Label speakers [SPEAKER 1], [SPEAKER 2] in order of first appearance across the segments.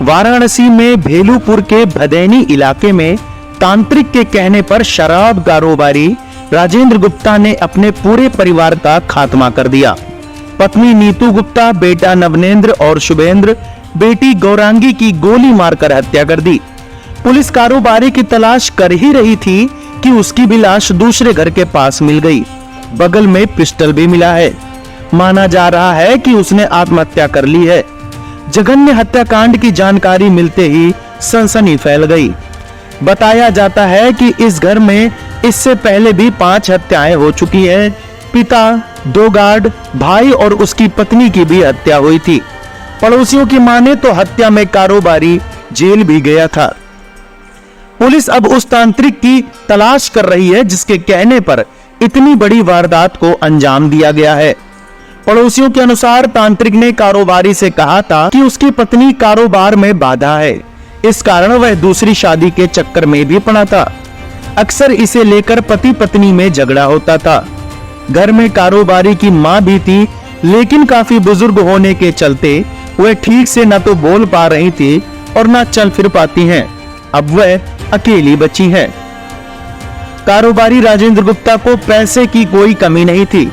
[SPEAKER 1] वाराणसी में भेलूपुर के भदैनी इलाके में तांत्रिक के कहने पर शराब कारोबारी राजेंद्र गुप्ता ने अपने पूरे परिवार का खात्मा कर दिया। पत्नी नीतू गुप्ता, बेटा नवनेंद्र और शुभेंद्र, बेटी गौरांगी की गोली मारकर हत्या कर दी। पुलिस कारोबारी की तलाश कर ही रही थी कि उसकी भी लाश दूसरे घर के पास मिल गई। बगल में पिस्टल भी मिला है। माना जा रहा है कि उसने आत्महत्या कर ली है। जघन्य हत्याकांड की जानकारी मिलते ही सनसनी फैल गई। बताया जाता है कि इस घर में इससे पहले भी 5 हत्याएं हो चुकी हैं। पिता, 2 गार्ड, भाई और उसकी पत्नी की भी हत्या हुई थी। पड़ोसियों की माने तो हत्या में कारोबारी जेल भी गया था। पुलिस अब उस तांत्रिक की तलाश कर रही है जिसके कहने पर इतनी बड़ी वारदात को अंजाम दिया गया है। पड़ोसियों के अनुसार तांत्रिक ने कारोबारी से कहा था कि उसकी पत्नी कारोबार में बाधा है, इस कारण वह दूसरी शादी के चक्कर में भी पड़ा था। अक्सर इसे लेकर पति पत्नी में झगड़ा होता था। घर में कारोबारी की मां भी थी, लेकिन काफी बुजुर्ग होने के चलते वह ठीक से न तो बोल पा रही थी और न चल फिर पाती हैं। अब वह अकेली बची है। कारोबारी राजेंद्र गुप्ता को पैसे की कोई कमी नहीं थी।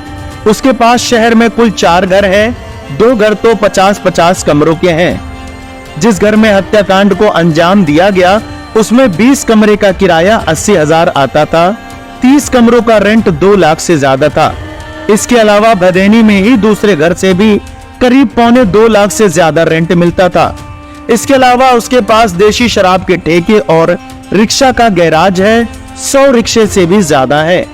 [SPEAKER 1] उसके पास शहर में कुल 4 घर हैं। 2 घर तो 50-50 कमरों के हैं। जिस घर में हत्याकांड को अंजाम दिया गया उसमें 20 कमरे का किराया 80,000 आता था। 30 कमरों का रेंट 2 लाख से ज्यादा था। इसके अलावा भदैनी में ही दूसरे घर से भी करीब 1.25 लाख से ज्यादा रेंट मिलता था। इसके अलावा उसके पास देशी शराब के ठेके और रिक्शा का गैराज है। 100 रिक्शे से भी ज्यादा है।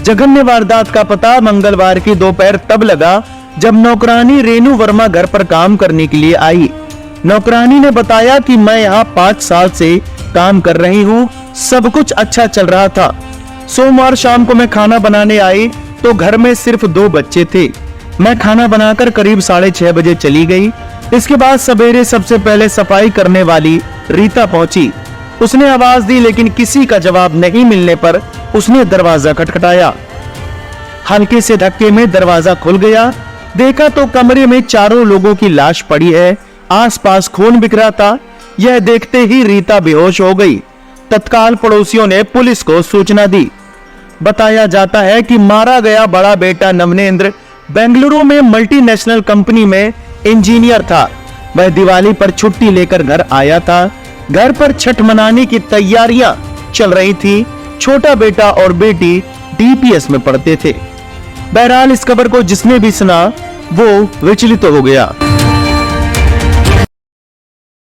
[SPEAKER 1] जघन्य वारदात का पता मंगलवार की दोपहर तब लगा जब नौकरानी रेनू वर्मा घर पर काम करने के लिए आई। नौकरानी ने बताया कि मैं यहाँ 5 साल से काम कर रही हूँ, सब कुछ अच्छा चल रहा था। सोमवार शाम को मैं खाना बनाने आई तो घर में सिर्फ 2 बच्चे थे। मैं खाना बनाकर करीब 6:30 बजे चली गई। इसके बाद सवेरे सबसे पहले सफाई करने वाली रीता पहुंची। उसने आवाज दी लेकिन किसी का जवाब नहीं मिलने पर उसने दरवाजा खटखटाया। हल्के से धक्के में दरवाजा खुल गया। देखा तो कमरे में 4 लोगों की लाश पड़ी है। आसपास खून बिखरा था। यह देखते ही रीता बेहोश हो गई। तत्काल पड़ोसियों ने पुलिस को सूचना दी। बताया जाता है कि मारा गया बड़ा बेटा नवनेंद्र बेंगलुरु में मल्टीनेशनल कंपनी में इंजीनियर था। वह दिवाली पर छुट्टी लेकर घर आया था। घर पर छठ मनाने की तैयारियां चल रही थी। छोटा बेटा और बेटी डीपीएस में पढ़ते थे। बहरहाल इस खबर को जिसने भी सुना वो विचलित हो गया।